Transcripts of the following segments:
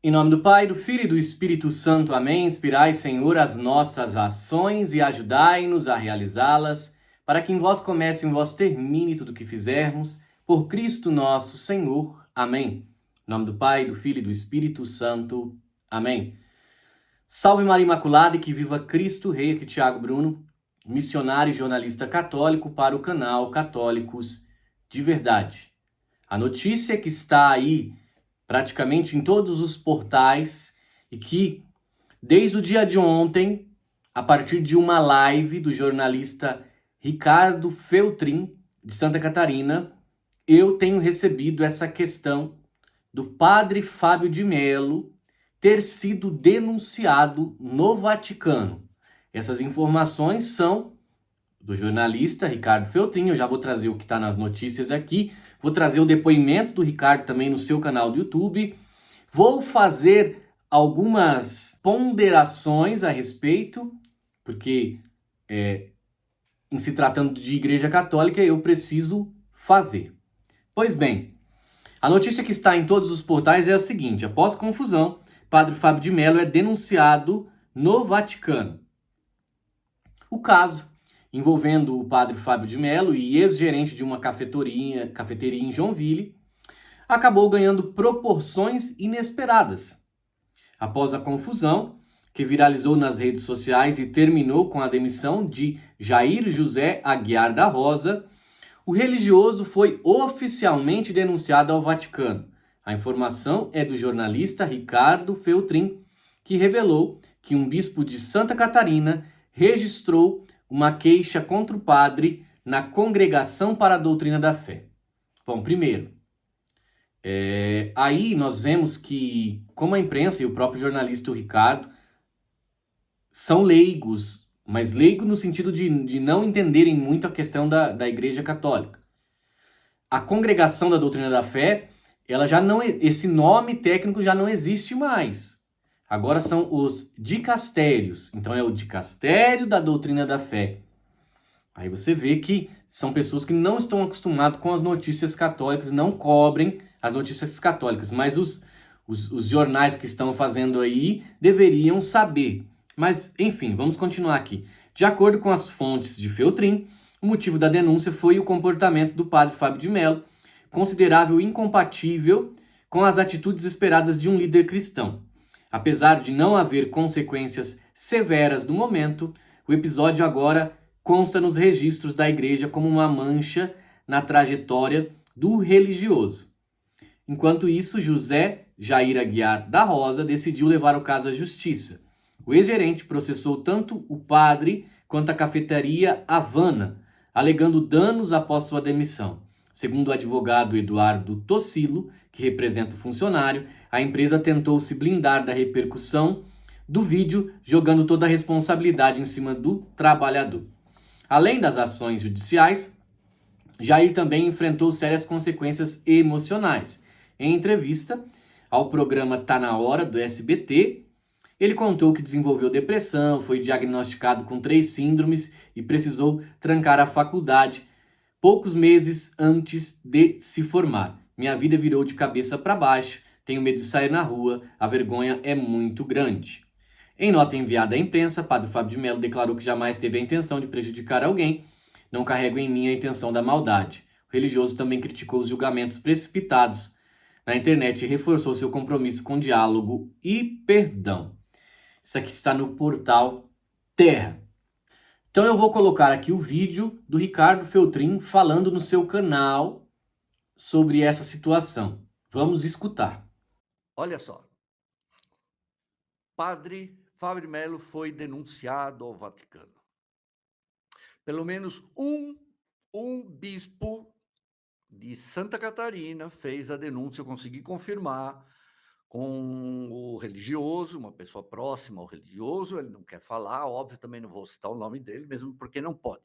Em nome do Pai, do Filho e do Espírito Santo. Amém. Inspirai, Senhor, as nossas ações e ajudai-nos a realizá-las, para que em vós comece e em vós termine tudo o que fizermos. Por Cristo nosso Senhor. Amém. Em nome do Pai, do Filho e do Espírito Santo. Amém. Salve Maria Imaculada e que viva Cristo Rei. Aqui Tiago Bruno, missionário e jornalista católico para o canal Católicos de Verdade. A notícia que está aí praticamente em todos os portais e que, desde o dia de ontem, a partir de uma live do jornalista Ricardo Feltrin, de Santa Catarina, eu tenho recebido essa questão do padre Fábio de Mello ter sido denunciado no Vaticano. Essas informações são do jornalista Ricardo Feltrin. Eu já vou trazer o que está nas notícias aqui. Vou trazer o depoimento do Ricardo também no seu canal do YouTube. Vou fazer algumas ponderações a respeito, porque em se tratando de Igreja Católica, eu preciso fazer. Pois bem, a notícia que está em todos os portais é a seguinte: após confusão, Padre Fábio de Mello é denunciado no Vaticano. O caso envolvendo o padre Fábio de Mello e ex-gerente de uma cafeteria em Joinville, acabou ganhando proporções inesperadas. Após a confusão, que viralizou nas redes sociais e terminou com a demissão de Jair José Aguiar da Rosa, o religioso foi oficialmente denunciado ao Vaticano. A informação é do jornalista Ricardo Feltrin, que revelou que um bispo de Santa Catarina registrou uma queixa contra o padre na Congregação para a Doutrina da Fé. Bom, primeiro, aí nós vemos que, como a imprensa e o próprio jornalista o Ricardo são leigos, mas leigos no sentido de não entenderem muito a questão da Igreja Católica. A Congregação da Doutrina da Fé, ela já não, esse nome técnico já não existe mais. Agora são os dicastérios. Então é o dicastério da Doutrina da Fé. Aí você vê que são pessoas que não estão acostumadas com as notícias católicas, não cobrem as notícias católicas, mas os jornais que estão fazendo aí deveriam saber. Mas, enfim, vamos continuar aqui. De acordo com as fontes de Feltrin, o motivo da denúncia foi o comportamento do padre Fábio de Mello, considerável incompatível com as atitudes esperadas de um líder cristão. Apesar de não haver consequências severas no momento, o episódio agora consta nos registros da igreja como uma mancha na trajetória do religioso. Enquanto isso, José Jair Aguiar da Rosa decidiu levar o caso à justiça. O ex-gerente processou tanto o padre quanto a cafeteria Havana, alegando danos após sua demissão. Segundo o advogado Eduardo Tossilo, que representa o funcionário, a empresa tentou se blindar da repercussão do vídeo, jogando toda a responsabilidade em cima do trabalhador. Além das ações judiciais, Jair também enfrentou sérias consequências emocionais. Em entrevista ao programa Tá Na Hora, do SBT, ele contou que desenvolveu depressão, foi diagnosticado com 3 síndromes e precisou trancar a faculdade poucos meses antes de se formar. Minha vida virou de cabeça para baixo, tenho medo de sair na rua, a vergonha é muito grande. Em nota enviada à imprensa, Padre Fábio de Mello declarou que jamais teve a intenção de prejudicar alguém, não carrego em mim a intenção da maldade. O religioso também criticou os julgamentos precipitados na internet e reforçou seu compromisso com diálogo e perdão. Isso aqui está no portal Terra. Então eu vou colocar aqui o vídeo do Ricardo Feltrin falando no seu canal sobre essa situação. Vamos escutar. Olha só, padre Fábio de Mello foi denunciado ao Vaticano. Pelo menos um bispo de Santa Catarina fez a denúncia, eu consegui confirmar com o religioso, uma pessoa próxima ao religioso, ele não quer falar, óbvio, também não vou citar o nome dele, mesmo porque não pode.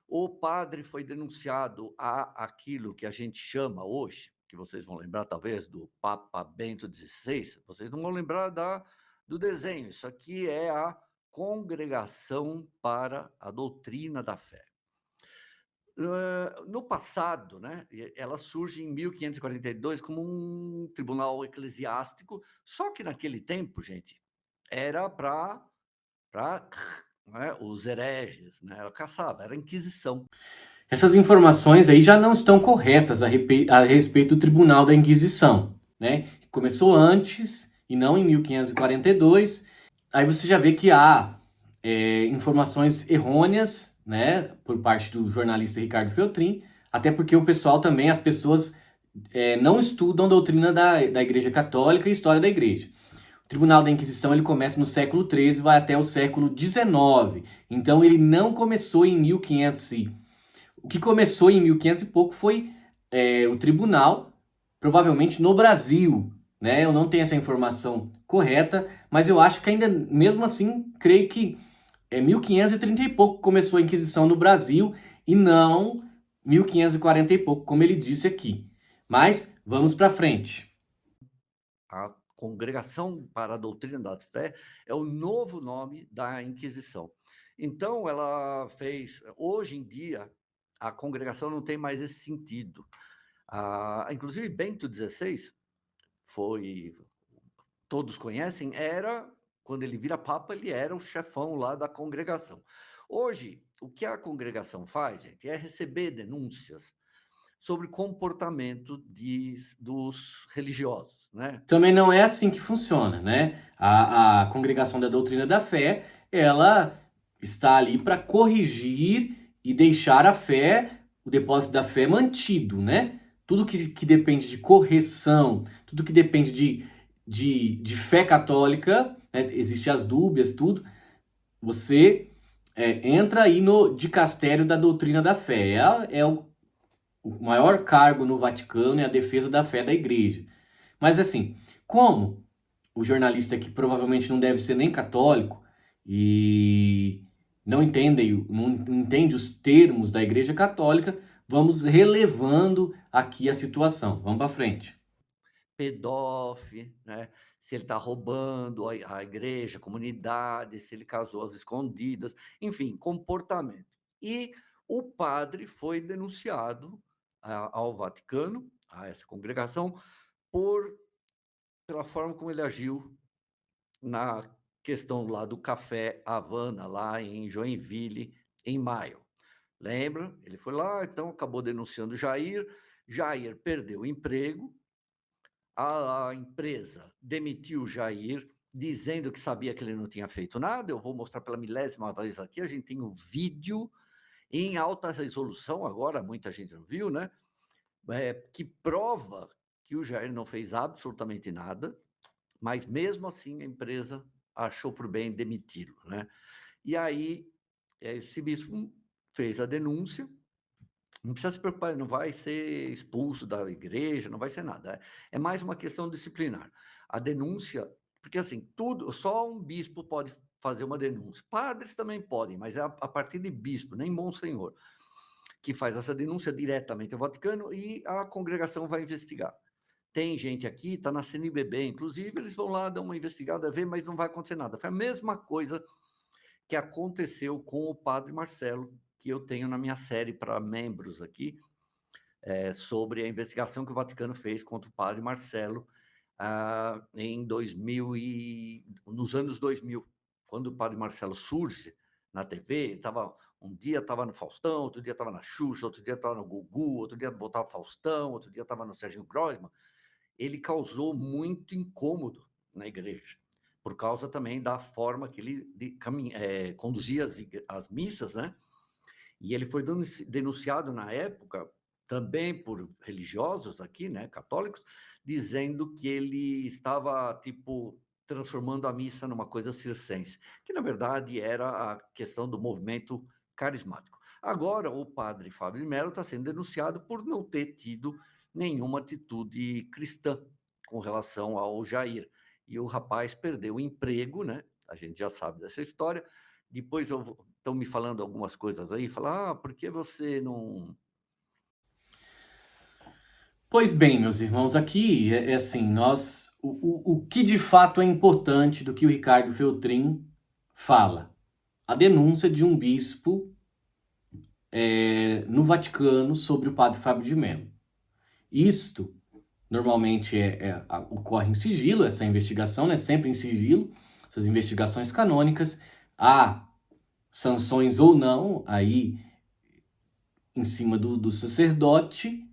O padre foi denunciado a aquilo que a gente chama hoje, que vocês vão lembrar talvez do Papa Bento XVI, vocês não vão lembrar do desenho, isso aqui é a Congregação para a Doutrina da Fé. No passado, né, ela surge em 1542 como um tribunal eclesiástico, só que naquele tempo, gente, era para né, os hereges, né, ela caçava, era a Inquisição. Essas informações aí já não estão corretas a respeito do Tribunal da Inquisição, né? Começou antes e não em 1542. Aí você já vê que há informações errôneas, né, por parte do jornalista Ricardo Feltrin, até porque o pessoal também, as pessoas não estudam doutrina da Igreja Católica e história da Igreja. O Tribunal da Inquisição ele começa no século XIII e vai até o século XIX. Então ele não começou em 1500 o que começou em 1500 e pouco foi o tribunal, provavelmente no Brasil, né? Eu não tenho essa informação correta, mas eu acho que ainda, mesmo assim, creio que é 1530 e pouco começou a Inquisição no Brasil e não 1540 e pouco, como ele disse aqui. Mas vamos para frente. A Congregação para a Doutrina da Fé é o novo nome da Inquisição. Então, ela fez. Hoje em dia, a congregação não tem mais esse sentido. Inclusive, Bento XVI foi. Todos conhecem, quando ele vira Papa, ele era o chefão lá da congregação. Hoje, o que a congregação faz, gente, é receber denúncias sobre comportamento dos religiosos, né? Também não é assim que funciona, né? A Congregação da Doutrina da Fé, ela está ali para corrigir e deixar a fé, o depósito da fé mantido, né? Tudo que depende de correção, tudo que depende de fé católica, né? Existem as dúbias, tudo, você entra aí no dicastério da doutrina da fé. É o maior cargo no Vaticano, é a defesa da fé da igreja. Mas assim, como o jornalista que provavelmente não deve ser nem católico e não entende os termos da Igreja Católica, vamos relevando aqui a situação. Vamos para frente. Pedófilo, né? Se ele está roubando a igreja, a comunidade, se ele casou às escondidas, enfim, comportamento. E o padre foi denunciado ao Vaticano, a essa congregação, pela forma como ele agiu na questão lá do Café Havana, lá em Joinville, em maio. Lembra? Ele foi lá, então acabou denunciando Jair. Jair perdeu o emprego, a empresa demitiu Jair, dizendo que sabia que ele não tinha feito nada. Eu vou mostrar pela milésima vez aqui. A gente tem um vídeo em alta resolução, agora muita gente não viu, né? Que prova que o Jair não fez absolutamente nada, mas mesmo assim a empresa achou por bem demitir, né? E aí esse bispo fez a denúncia. Não precisa se preocupar, não vai ser expulso da igreja, não vai ser nada. É mais uma questão disciplinar. A denúncia, porque assim, só um bispo pode fazer uma denúncia. Padres também podem, mas é a partir de bispo, nem monsenhor, que faz essa denúncia diretamente ao Vaticano e a congregação vai investigar. Tem gente aqui, está na CNBB, inclusive, eles vão lá dar uma investigada, ver, mas não vai acontecer nada. Foi a mesma coisa que aconteceu com o padre Marcelo, que eu tenho na minha série para membros aqui, sobre a investigação que o Vaticano fez contra o padre Marcelo nos anos 2000, quando o padre Marcelo surge na TV, um dia estava no Faustão, outro dia estava na Xuxa, outro dia estava no Gugu, outro dia voltava Faustão, outro dia estava no Serginho Groisman. Ele causou muito incômodo na igreja, por causa também da forma que ele conduzia as missas, né? E ele foi denunciado na época também por religiosos aqui, né, católicos, dizendo que ele estava, tipo, transformando a missa numa coisa circense, que na verdade era a questão do movimento carismático. Agora, o padre Fábio de Mello está sendo denunciado por não ter tido nenhuma atitude cristã com relação ao Jair. E o rapaz perdeu o emprego, né? A gente já sabe dessa história. Depois estão me falando algumas coisas aí, falar, por que você não. Pois bem, meus irmãos, aqui é assim, o que de fato é importante do que o Ricardo Feltrin fala? A denúncia de um bispo no Vaticano sobre o padre Fábio de Mello. Isto normalmente ocorre em sigilo, essa investigação, né? Sempre em sigilo, essas investigações canônicas. Há sanções ou não aí em cima do sacerdote.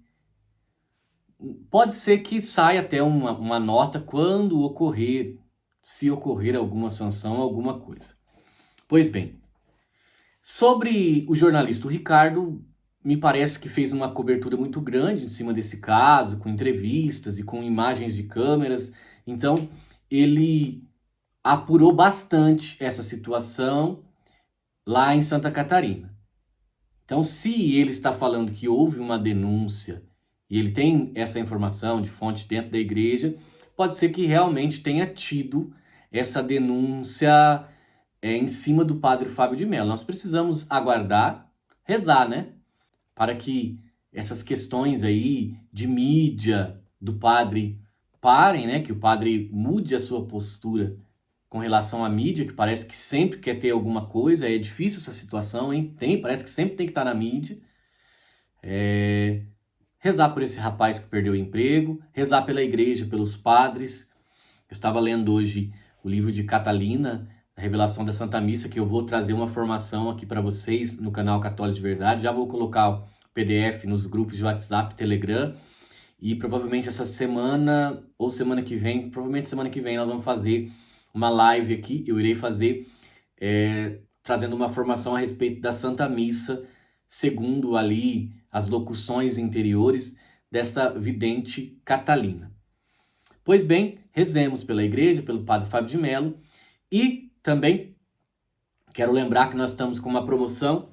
Pode ser que saia até uma nota quando ocorrer, se ocorrer alguma sanção, alguma coisa. Pois bem, sobre o jornalista Ricardo, me parece que fez uma cobertura muito grande em cima desse caso, com entrevistas e com imagens de câmeras. Então, ele apurou bastante essa situação lá em Santa Catarina. Então, se ele está falando que houve uma denúncia e ele tem essa informação de fonte dentro da igreja, pode ser que realmente tenha tido essa denúncia em cima do padre Fábio de Mello. Nós precisamos aguardar, rezar, né? Para que essas questões aí de mídia do padre parem, né? Que o padre mude a sua postura com relação à mídia, que parece que sempre quer ter alguma coisa. É difícil essa situação, hein? Parece que sempre tem que estar na mídia. Rezar por esse rapaz que perdeu o emprego, rezar pela igreja, pelos padres. Eu estava lendo hoje o livro de Catalina, a Revelação da Santa Missa, que eu vou trazer uma formação aqui para vocês no canal Católico de Verdade. Já vou colocar o PDF nos grupos de WhatsApp, Telegram. E provavelmente essa semana, ou semana que vem, provavelmente semana que vem nós vamos fazer uma live aqui. Eu irei fazer trazendo uma formação a respeito da Santa Missa, segundo ali as locuções interiores dessa vidente Catalina. Pois bem, rezemos pela igreja, pelo padre Fábio de Mello, e também quero lembrar que nós estamos com uma promoção,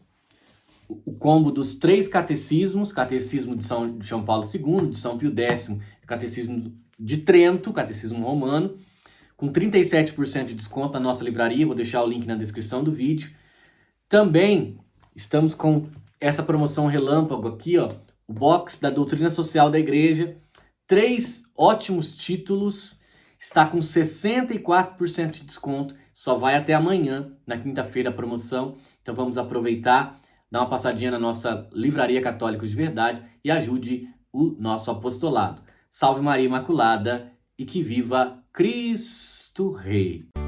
o combo dos 3 catecismos, catecismo de São Paulo II, de São Pio X, catecismo de Trento, catecismo romano, com 37% de desconto na nossa livraria. Vou deixar o link na descrição do vídeo. Também estamos com essa promoção relâmpago aqui, ó, o box da Doutrina Social da Igreja, 3 ótimos títulos, está com 64% de desconto, só vai até amanhã, na quinta-feira, a promoção. Então vamos aproveitar, dar uma passadinha na nossa Livraria Católica de Verdade e ajude o nosso apostolado. Salve Maria Imaculada e que viva Cristo Rei!